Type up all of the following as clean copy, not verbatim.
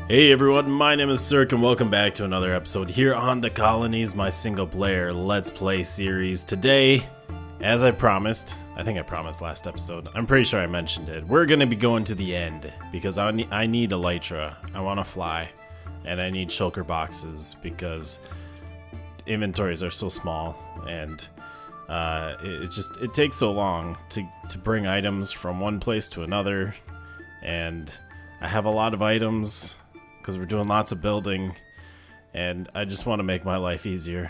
Hey everyone, my name is theSirhc and welcome back to another episode here on the Colonies, my single player Let's Play series. Today, as I promised, I think I promised last episode, I'm pretty sure I mentioned it, we're going to be going to the end because I need elytra, I want to fly, and I need shulker boxes because inventories are so small and it takes so long to bring items from one place to another, and I have a lot of items because we're doing lots of building, and I just want to make my life easier.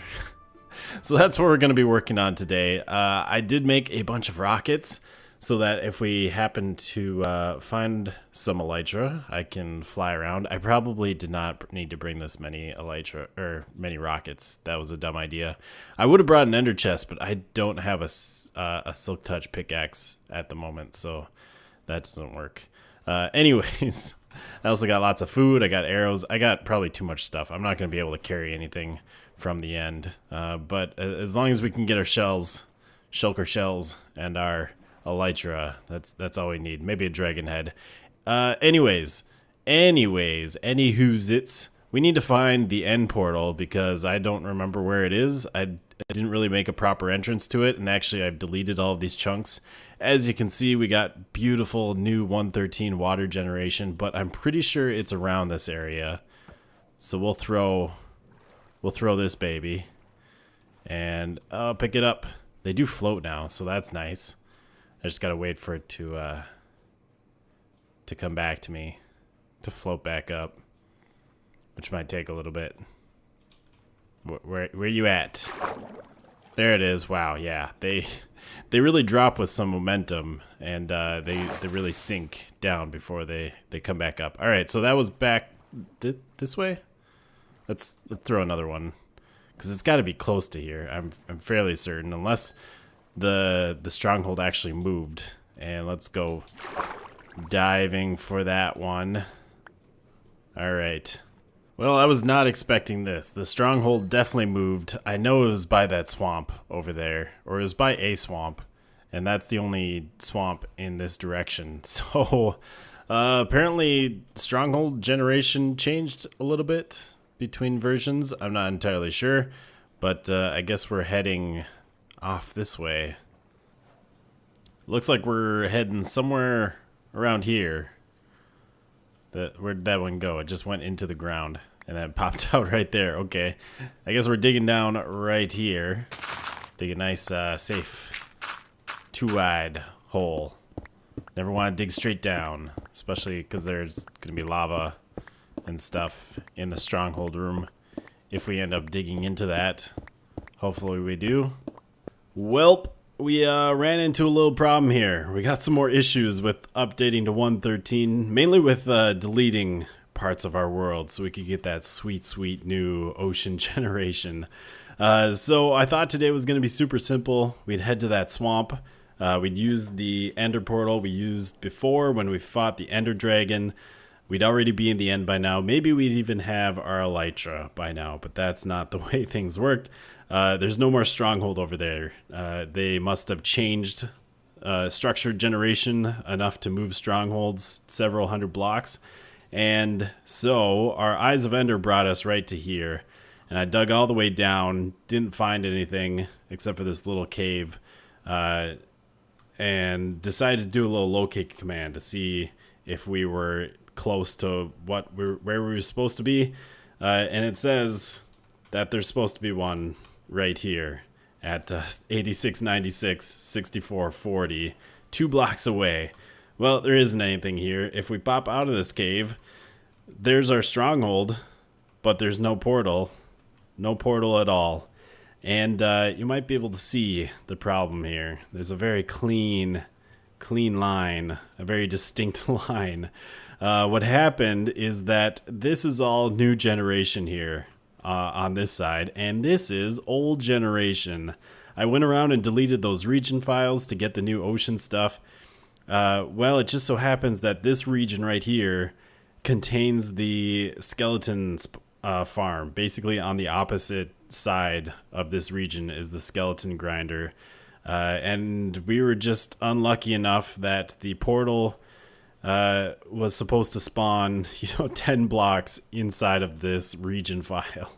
So that's what we're going to be working on today. I did make a bunch of rockets so that if we happen to find some elytra, I can fly around. I probably did not need to bring this many elytra or many rockets. That was a dumb idea. I would have brought an ender chest, but I don't have a silk touch pickaxe at the moment, so that doesn't work. Anyways, I also got lots of food. I got arrows. I got probably too much stuff. I'm not going to be able to carry anything from the end. But as long as we can get our shells, shulker shells, and our elytra, that's all we need. Maybe a dragon head. Anyways, anywhoozits, we need to find the end portal because I don't remember where it is. I didn't really make a proper entrance to it, and actually I've deleted all of these chunks. As you can see, we got beautiful new 113 water generation, but I'm pretty sure it's around this area. So we'll throw this baby and pick it up. They do float now, so that's nice. I just gotta wait for it to come back to me, to float back up, which might take a little bit. Where you at? There it is. Wow, yeah, they really drop with some momentum, and they really sink down before they come back up. All right, so that was back this way. Let's throw another one because it's got to be close to here. I'm fairly certain, unless the stronghold actually moved. And let's go diving for that one. All right. Well, I was not expecting this. The stronghold definitely moved. I know it was by that swamp over there, or it was by a swamp, and that's the only swamp in this direction. So apparently stronghold generation changed a little bit between versions. I'm not entirely sure, but I guess we're heading off this way. Looks like we're heading somewhere around here. Where'd that one go? It just went into the ground and then popped out right there. Okay, I guess we're digging down right here. Dig a nice, safe, two-wide hole. Never want to dig straight down, especially because there's going to be lava and stuff in the stronghold room. If we end up digging into that, hopefully we do. Welp. We ran into a little problem here. We got some more issues with updating to 113, mainly with deleting parts of our world so we could get that sweet new ocean generation. So I thought today was going to be super simple. We'd head to that swamp. We'd use the ender portal we used before when we fought the ender dragon. We'd already be in the end by now. Maybe we'd even have our elytra by now, but that's not the way things worked. There's no more stronghold over there. They must have changed structured generation enough to move strongholds several hundred blocks. And so our Eyes of Ender brought us right to here. And I dug all the way down, didn't find anything except for this little cave, and decided to do a little locate command to see if we were close to where we were supposed to be. And it says that there's supposed to be one right here at 8696 6440, 2 blocks away. Well, there isn't anything here. If we pop out of this cave, there's our stronghold, but there's no portal at all. And you might be able to see the problem here. There's a very clean line, a very distinct line. What happened is that this is all new generation here on this side, and this is old generation. I went around and deleted those region files to get the new ocean stuff. Well, it just so happens that this region right here contains the skeleton farm. Basically on the opposite side of this region is the skeleton grinder. And we were just unlucky enough that the portal was supposed to spawn, 10 blocks inside of this region file.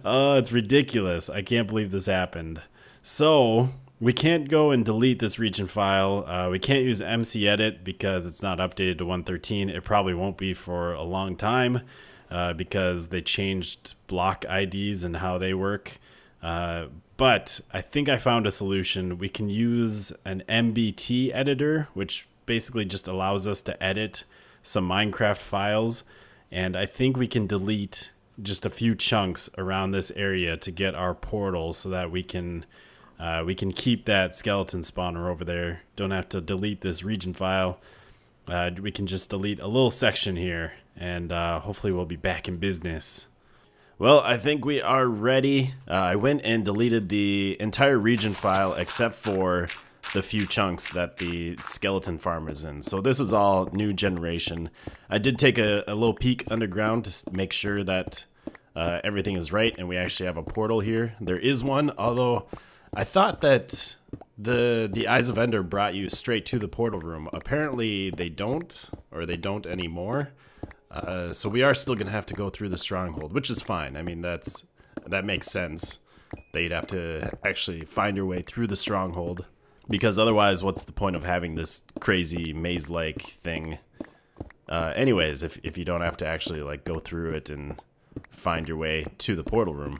Oh, it's ridiculous. I can't believe this happened. So we can't go and delete this region file. We can't use mcedit because it's not updated to 1.13. It probably won't be for a long time because they changed block IDs and how they work. But I think I found a solution. We can use an MBT editor, which basically just allows us to edit some Minecraft files. And I think we can delete just a few chunks around this area to get our portal so that we can keep that skeleton spawner over there. Don't have to delete this region file. We can just delete a little section here, and hopefully we'll be back in business. Well, I think we are ready. I went and deleted the entire region file except for the few chunks that the skeleton farm is in. So this is all new generation. I did take a little peek underground to make sure that everything is right and we actually have a portal here. There is one, although I thought that the Eyes of Ender brought you straight to the portal room. Apparently they don't, or they don't anymore. So we are still gonna have to go through the stronghold, which is fine. I mean, that makes sense. That you'd have to actually find your way through the stronghold, because otherwise, what's the point of having this crazy maze-like thing? Anyways, if you don't have to actually like go through it and find your way to the portal room.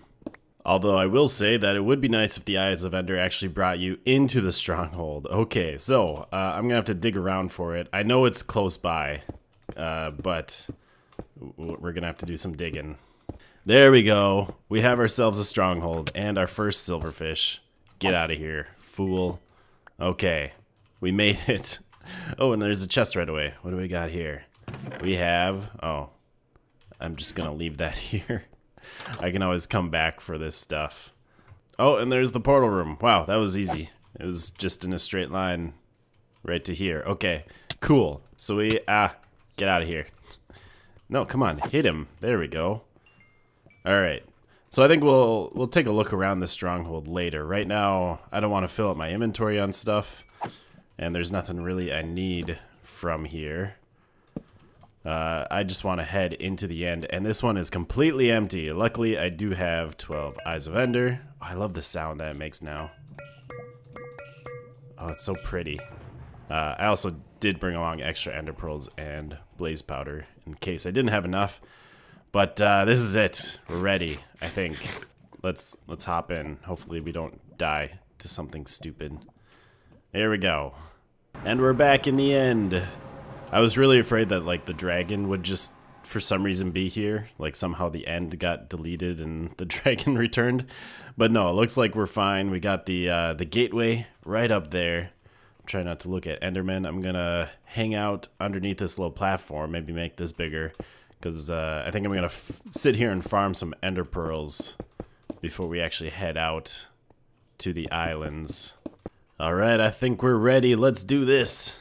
Although I will say that it would be nice if the Eyes of Ender actually brought you into the stronghold. Okay, so I'm gonna have to dig around for it. I know it's close by, but we're gonna have to do some digging. There we go. We have ourselves a stronghold and our first silverfish. Get out of here, fool. Okay, we made it. Oh, and there's a chest right away. What do we got here? We have, oh, I'm just gonna leave that here. I can always come back for this stuff. Oh, and there's the portal room. Wow, that was easy. It was just in a straight line right to here. Okay, cool. So we, get out of here. No, come on, hit him. There we go. All right. So I think we'll take a look around the stronghold later. Right now, I don't want to fill up my inventory on stuff, and there's nothing really I need from here. I just want to head into the end, and this one is completely empty. Luckily, I do have 12 Eyes of Ender. Oh, I love the sound that it makes now. Oh, it's so pretty. I also did bring along extra Ender Pearls and Blaze Powder in case I didn't have enough. But this is it. We're ready, I think. Let's hop in. Hopefully we don't die to something stupid. There we go. And we're back in the end. I was really afraid that like the dragon would just for some reason be here. Like somehow the end got deleted and the dragon returned. But no, it looks like we're fine. We got the gateway right up there. Try not to look at Enderman. I'm gonna hang out underneath this little platform, maybe make this bigger, because I think I'm gonna sit here and farm some Ender Pearls before we actually head out to the islands. All right, I think we're ready. Let's do this.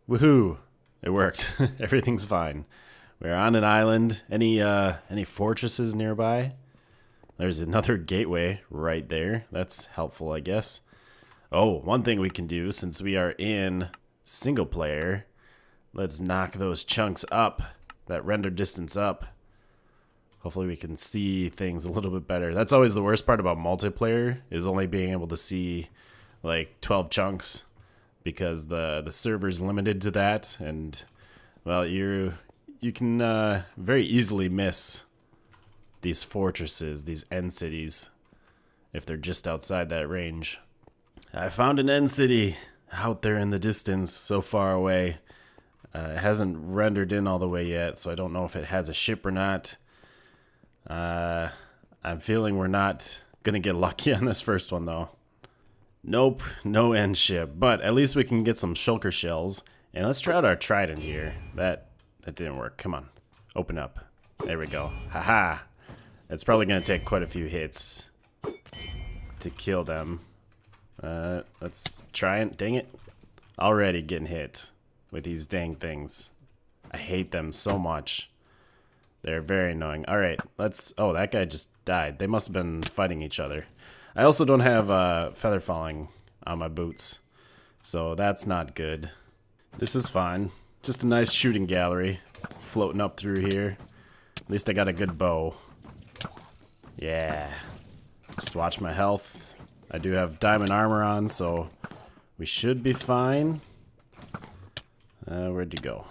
Woohoo! It worked. Everything's fine. We're on an island. Any fortresses nearby? There's another gateway right there. That's helpful, I guess. Oh, one thing we can do since we are in single player, let's knock those chunks up, that render distance up. Hopefully we can see things a little bit better. That's always the worst part about multiplayer, is only being able to see like 12 chunks, because the server's limited to that, and well, you can very easily miss these fortresses, these end cities, if they're just outside that range. I found an end city out there in the distance, so far away. It hasn't rendered in all the way yet, so I don't know if it has a ship or not. I'm feeling we're not gonna get lucky on this first one though. Nope, no end ship, but at least we can get some shulker shells. And let's try out our trident here. That didn't work. Come on, open up. There we go. Haha. It's probably gonna take quite a few hits to kill them. Let's try it. Dang it. Already getting hit with these dang things. I hate them so much. They're very annoying. Alright, let's... Oh, that guy just died. They must have been fighting each other. I also don't have feather falling on my boots, so that's not good. This is fine. Just a nice shooting gallery floating up through here. At least I got a good bow. Yeah. Just watch my health. I do have diamond armor on, so we should be fine. Where'd you go?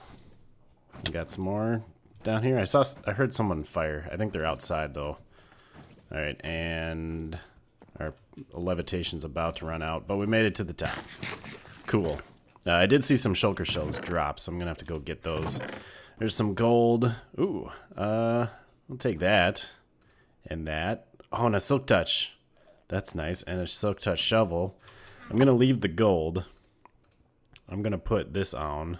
We got some more down here. I heard someone fire. I think they're outside though. All right, and our levitation's about to run out, but we made it to the top. Cool. I did see some shulker shells drop, so I'm gonna have to go get those. There's some gold. Ooh, I'll take that and that. Oh, and a silk touch. That's nice, and a silk touch shovel. I'm gonna leave the gold. I'm gonna put this on,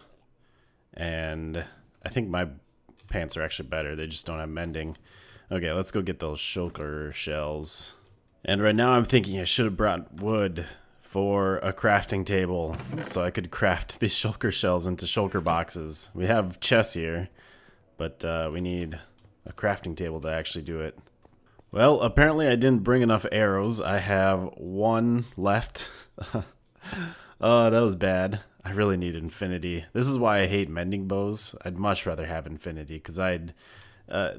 and I think my pants are actually better. They just don't have mending. Okay, let's go get those shulker shells. And right now I'm thinking I should have brought wood for a crafting table so I could craft these shulker shells into shulker boxes. We have chests here, but we need a crafting table to actually do it. Well, apparently I didn't bring enough arrows. I have one left. Oh, that was bad. I really need infinity. This is why I hate mending bows. I'd much rather have infinity, because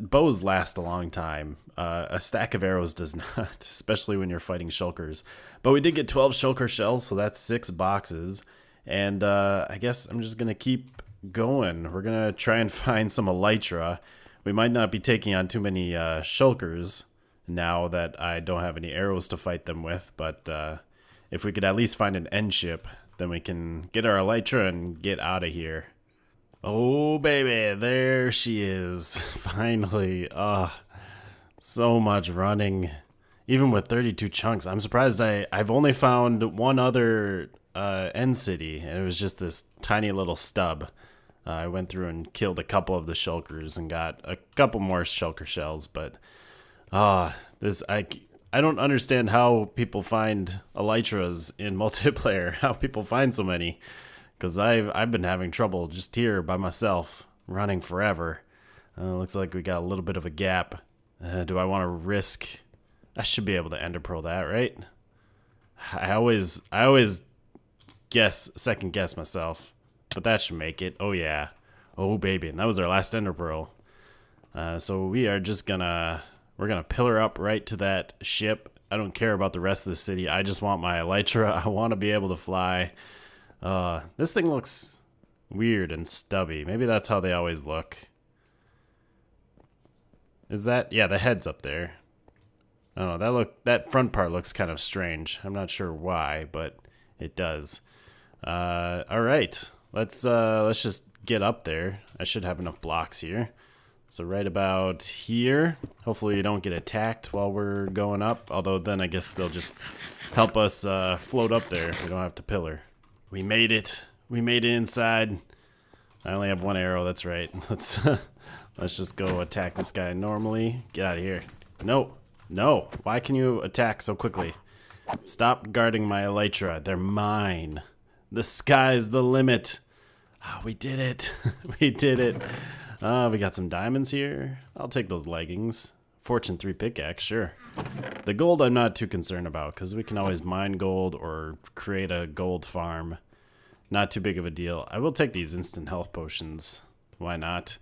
bows last a long time. A stack of arrows does not, especially when you're fighting shulkers. But we did get 12 shulker shells, so that's 6 boxes. And I guess I'm just going to keep going. We're going to try and find some elytra. We might not be taking on too many shulkers now that I don't have any arrows to fight them with. But if we could at least find an end ship, then we can get our elytra and get out of here. Oh, baby, there she is. Finally. So much running. Even with 32 chunks. I'm surprised I've only found one other end city, and it was just this tiny little stub. I went through and killed a couple of the shulkers and got a couple more shulker shells, but I don't understand how people find elytras in multiplayer, how people find so many. Because I've been having trouble just here by myself, running forever. Looks like we got a little bit of a gap. Do I want to risk? I should be able to ender pearl that, right? I always second guess myself, but that should make it. Oh yeah, oh baby, and that was our last ender pearl. So we are just we're gonna pillar up right to that ship. I don't care about the rest of the city. I just want my elytra. I want to be able to fly. This thing looks weird and stubby. Maybe that's how they always look. Is that? Yeah, the head's up there. I don't know. That front part looks kind of strange. I'm not sure why, but it does. All right. Let's just get up there. I should have enough blocks here. So right about here. Hopefully you don't get attacked while we're going up. Although then I guess they'll just help us float up there. We don't have to pillar. We made it. We made it inside. I only have one arrow. That's right. Let's just go attack this guy normally. Get out of here. No. No. Why can you attack so quickly? Stop guarding my elytra. They're mine. The sky's the limit. Oh, we did it. We did it. We got some diamonds here. I'll take those leggings. Fortune 3 pickaxe, sure. The gold I'm not too concerned about, because we can always mine gold or create a gold farm. Not too big of a deal. I will take these instant health potions. Why not?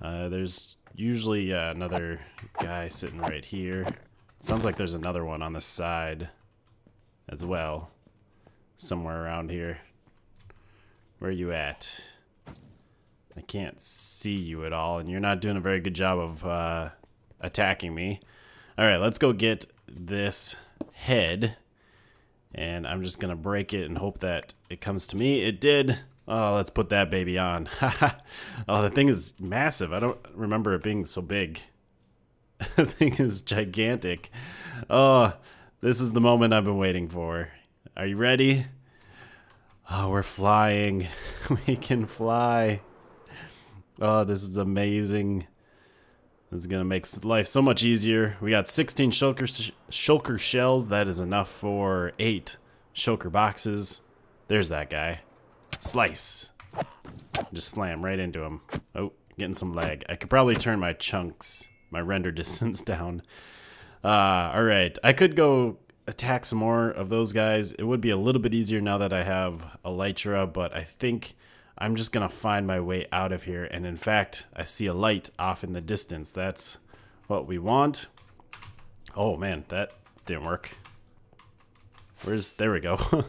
There's usually another guy sitting right here. Sounds like there's another one on the side as well. Somewhere around here. Where are you at? I can't see you at all, and you're not doing a very good job of attacking me. Alright, let's go get this head. And I'm just going to break it and hope that it comes to me. It did. Oh, let's put that baby on. Oh, the thing is massive. I don't remember it being so big. The thing is gigantic. Oh, this is the moment I've been waiting for. Are you ready? Oh, we're flying. We can fly. Oh, this is amazing. This is going to make life so much easier. We got 16 shulker shells. That is enough for 8 shulker boxes. There's that guy. Slice. Just slam right into him. Oh, getting some lag. I could probably turn my chunks, my render distance down. All right. I could go attack some more of those guys. It would be a little bit easier now that I have elytra, but I think I'm just going to find my way out of here. And in fact, I see a light off in the distance. That's what we want. Oh man, that didn't work. There we go.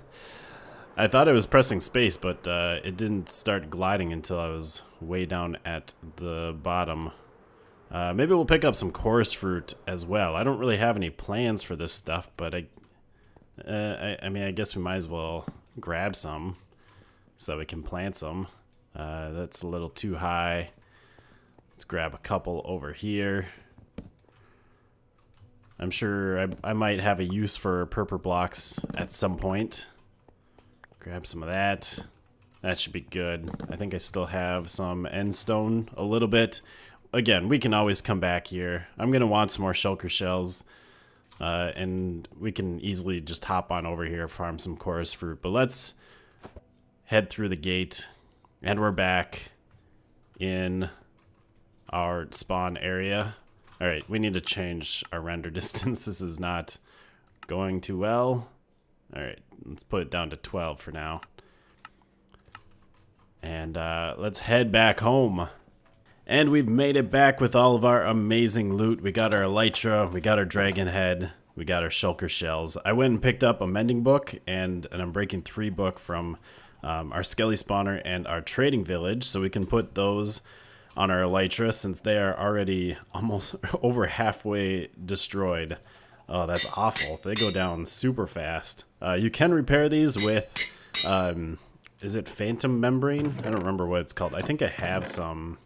I thought I was pressing space, but it didn't start gliding until I was way down at the bottom. Maybe we'll pick up some chorus fruit as well. I don't really have any plans for this stuff, but I mean, I guess we might as well grab some so we can plant some. That's a little too high. Let's grab a couple over here. I'm sure I might have a use for purple blocks at some point. Grab some of that. That should be good. I think I still have some end stone a little bit. Again, we can always come back here. I'm going to want some more shulker shells. And we can easily just hop on over here, farm some chorus fruit. But let's head through the gate. And we're back in our spawn area. Alright, we need to change our render distance. This is not going too well. Alright, let's put it down to 12 for now. And let's head back home. And we've made it back with all of our amazing loot. We got our elytra, we got our dragon head, we got our shulker shells. I went and picked up a mending book and an Unbreaking 3 book from our skelly spawner and our trading village, so we can put those on our elytra since they are already almost over halfway destroyed. Oh, that's awful. They go down super fast. You can repair these with, is it phantom membrane? I don't remember what it's called. I think I have some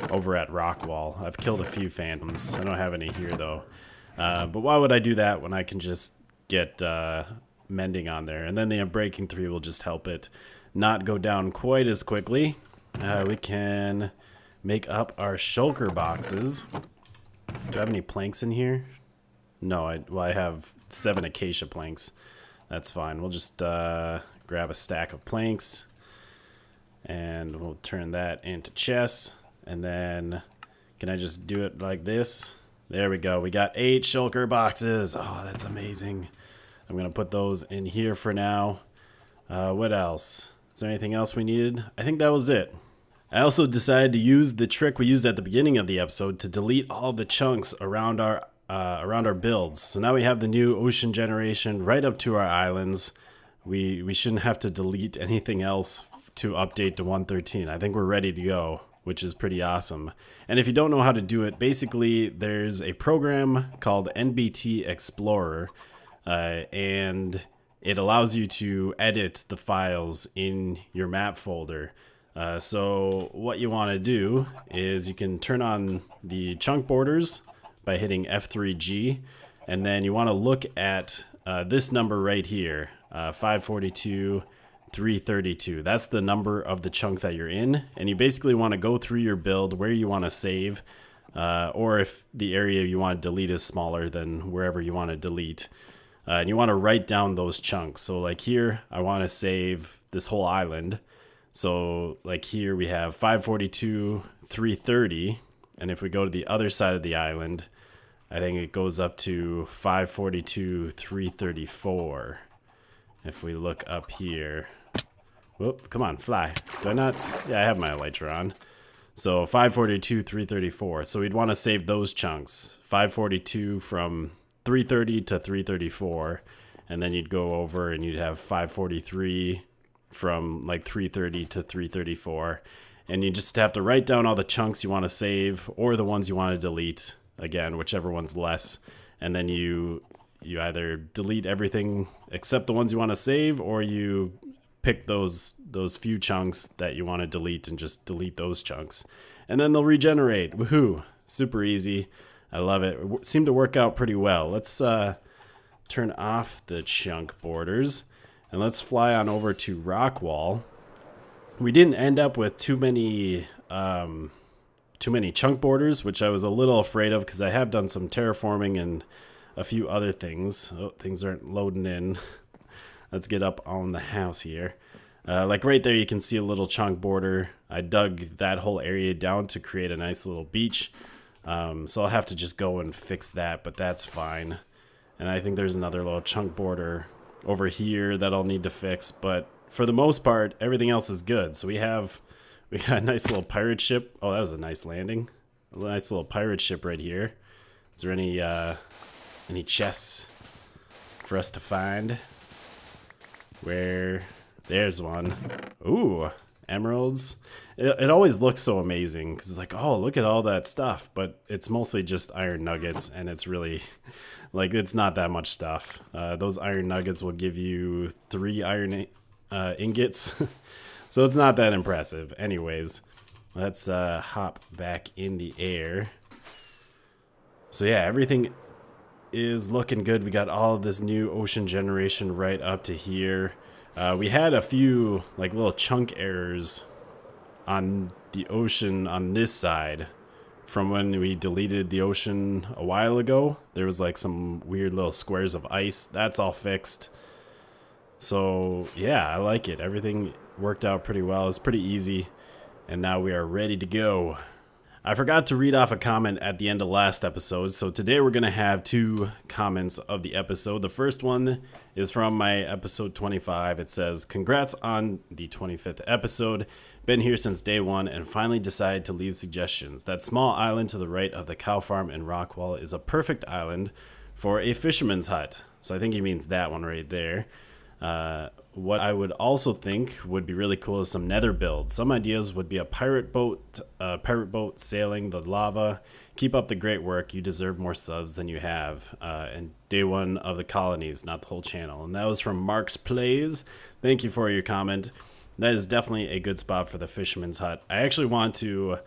over at Rockwall. I've killed a few phantoms. I don't have any here though. But why would I do that when I can just get mending on there? And then the Unbreaking 3 will just help it not go down quite as quickly. We can make up our shulker boxes. Do I have any planks in here? No, I have 7 acacia planks. That's fine. We'll just grab a stack of planks and we'll turn that into chests. And then, can I just do it like this? There we go. We got 8 shulker boxes. Oh, that's amazing. I'm going to put those in here for now. What else? Is there anything else we needed? I think that was it. I also decided to use the trick we used at the beginning of the episode to delete all the chunks around our builds. So now we have the new ocean generation right up to our islands. We shouldn't have to delete anything else to update to 1.13. I think we're ready to go, which is pretty awesome. And if you don't know how to do it, basically there's a program called NBT Explorer, and it allows you to edit the files in your map folder. So what you want to do is you can turn on the chunk borders by hitting F3G, and then you want to look at this number right here, 542 332. That's the number of the chunk that you're in, and you basically want to go through your build where you want to save, or if the area you want to delete is smaller than wherever you want to delete, and you want to write down those chunks. So like here, I want to save this whole island. So like here we have 542 330, and if we go to the other side of the island, I think it goes up to 542 334. If we look up here, whoop, come on, fly. Do I not? Yeah, I have my elytra on. So 542 334. So we'd want to save those chunks. 542 from 330 to 334, and then you'd go over and you'd have 543 from like 330 to 334, and you just have to write down all the chunks you want to save or the ones you want to delete, again, whichever one's less, and then you either delete everything except the ones you want to save, or you pick those few chunks that you want to delete and just delete those chunks, and then they'll regenerate. Woohoo! Super easy. I love it. It seemed to work out pretty well. Let's turn off the chunk borders. And let's fly on over to Rockwall. We didn't end up with too many chunk borders, which I was a little afraid of because I have done some terraforming and a few other things. Oh, things aren't loading in. Let's get up on the house here. Like right there, you can see a little chunk border. I dug that whole area down to create a nice little beach. So I'll have to just go and fix that, but that's fine. And I think there's another little chunk border over here that I'll need to fix, but for the most part, everything else is good. So we got a nice little pirate ship. Oh, that was a nice landing. A nice little pirate ship right here. Is there any chests for us to find? There's one. Ooh, emeralds. It always looks so amazing because it's like, oh, look at all that stuff, but it's mostly just iron nuggets, and it's really like it's not that much stuff. Those iron nuggets will give you 3 iron ingots, so it's not that impressive. Anyways, let's hop back in the air. So yeah, everything is looking good. We got all of this new ocean generation right up to here. We had a few like little chunk errors on the ocean on this side from when we deleted the ocean a while ago. There was like some weird little squares of ice. That's all fixed. So yeah, I like it. Everything worked out pretty well. It's pretty easy. And now we are ready to go. I forgot to read off a comment at the end of last episode, so today we're going to have 2 comments of the episode. The first one is from my episode 25. It says, "Congrats on the 25th episode. Been here since day 1 and finally decided to leave suggestions. That small island to the right of the cow farm and rock wall is a perfect island for a fisherman's hut." So I think he means that one right there. What I would also think would be really cool is some nether builds. Some ideas would be a pirate boat sailing the lava. Keep up the great work. You deserve more subs than you have. And day 1 of the colonies, not the whole channel. And that was from Mark's Plays. Thank you for your comment. That is definitely a good spot for the fisherman's hut. I actually want to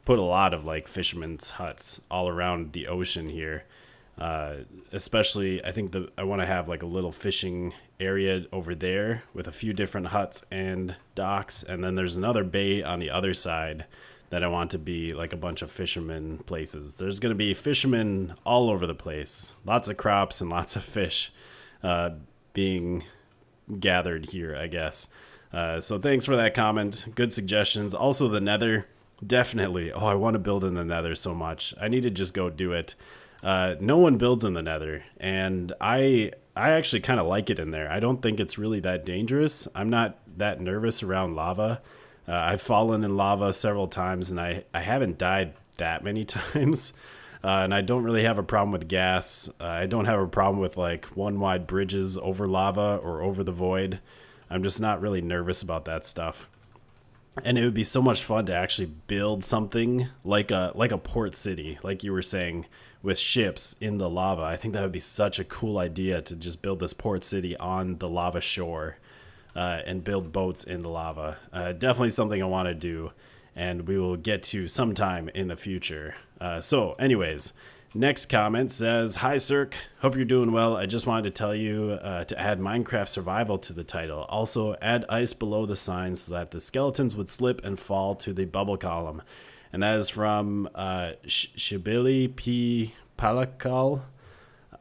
put a lot of like fisherman's huts all around the ocean here. Especially, I think I want to have like a little fishing area over there with a few different huts and docks, and then there's another bay on the other side that I want to be like a bunch of fishermen places. There's going to be fishermen all over the place, lots of crops and lots of fish being gathered here, I guess. So thanks for that comment. Good suggestions. Also the nether, definitely. Oh, I want to build in the nether so much. I need to just go do it. No one builds in the nether, and I actually kind of like it in there. I don't think it's really that dangerous. I'm not that nervous around lava. I've fallen in lava several times, and I haven't died that many times. And I don't really have a problem with gas. I don't have a problem with like one-wide bridges over lava or over the void. I'm just not really nervous about that stuff. And it would be so much fun to actually build something like a port city, like you were saying, with ships in the lava. I think that would be such a cool idea to just build this port city on the lava shore and build boats in the lava. Definitely something I want to do, and we will get to sometime in the future. So anyways, next comment says, "Hi Sirhc, hope you're doing well. I just wanted to tell you to add Minecraft Survival to the title. Also add ice below the sign so that the skeletons would slip and fall to the bubble column." And that is from Shibili P. Palakal.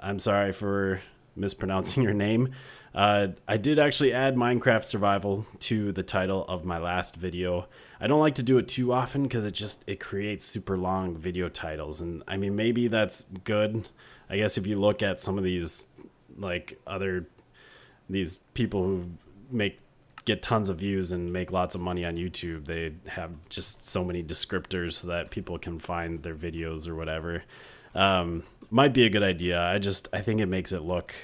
I'm sorry for mispronouncing your name. I did actually add Minecraft Survival to the title of my last video. I don't like to do it too often because it creates super long video titles. And I mean, maybe that's good. I guess if you look at some of these, like these people who get tons of views and make lots of money on YouTube, they have just so many descriptors so that people can find their videos or whatever. Might be a good idea. I think it makes it look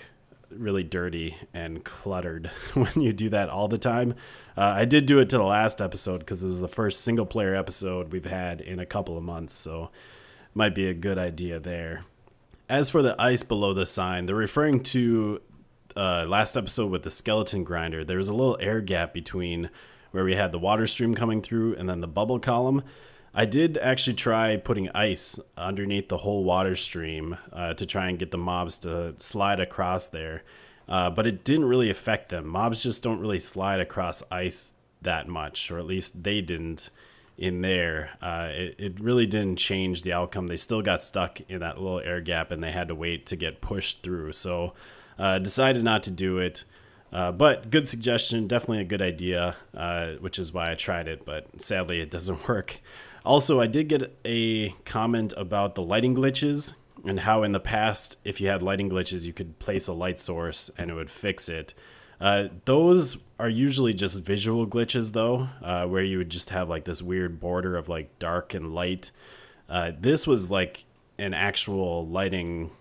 really dirty and cluttered when you do that all the time. I did do it to the last episode because it was the first single player episode we've had in a couple of months, so might be a good idea there. As for the ice below the sign, they're referring to last episode with the skeleton grinder. There was a little air gap between where we had the water stream coming through and then the bubble column. I did actually try putting ice underneath the whole water stream to try and get the mobs to slide across there, but it didn't really affect them. Mobs just don't really slide across ice that much, or at least they didn't in there. It really didn't change the outcome. They still got stuck in that little air gap and they had to wait to get pushed through. So decided not to do it, but good suggestion, definitely a good idea, which is why I tried it, but sadly it doesn't work. Also, I did get a comment about the lighting glitches and how in the past, if you had lighting glitches, you could place a light source and it would fix it. Those are usually just visual glitches though, where you would just have like this weird border of like dark and light. This was like an actual lighting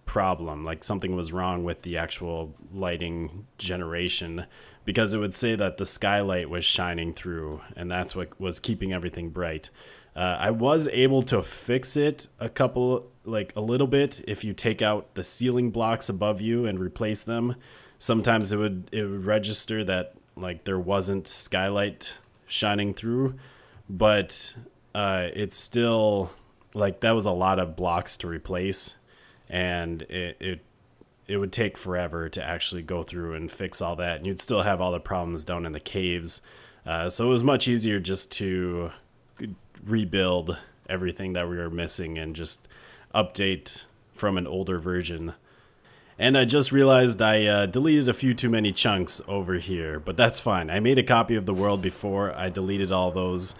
problem, like something was wrong with the actual lighting generation, because it would say that the skylight was shining through and that's what was keeping everything bright. I was able to fix it a little bit if you take out the ceiling blocks above you and replace them. Sometimes it would register that like there wasn't skylight shining through, but it's still like that was a lot of blocks to replace, and it would take forever to actually go through and fix all that, and you'd still have all the problems down in the caves. So it was much easier just to rebuild everything that we were missing and just update from an older version. And I just realized I deleted a few too many chunks over here, but that's fine. I made a copy of the world before I deleted all those,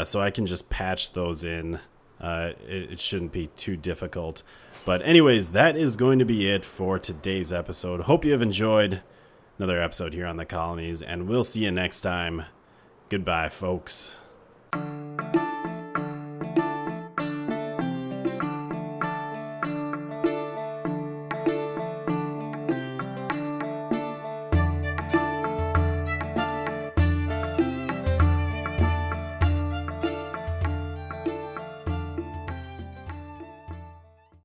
so I can just patch those in. It shouldn't be too difficult. But anyways, that is going to be it for today's episode. Hope you have enjoyed another episode here on the Colonies, and we'll see you next time. Goodbye, folks.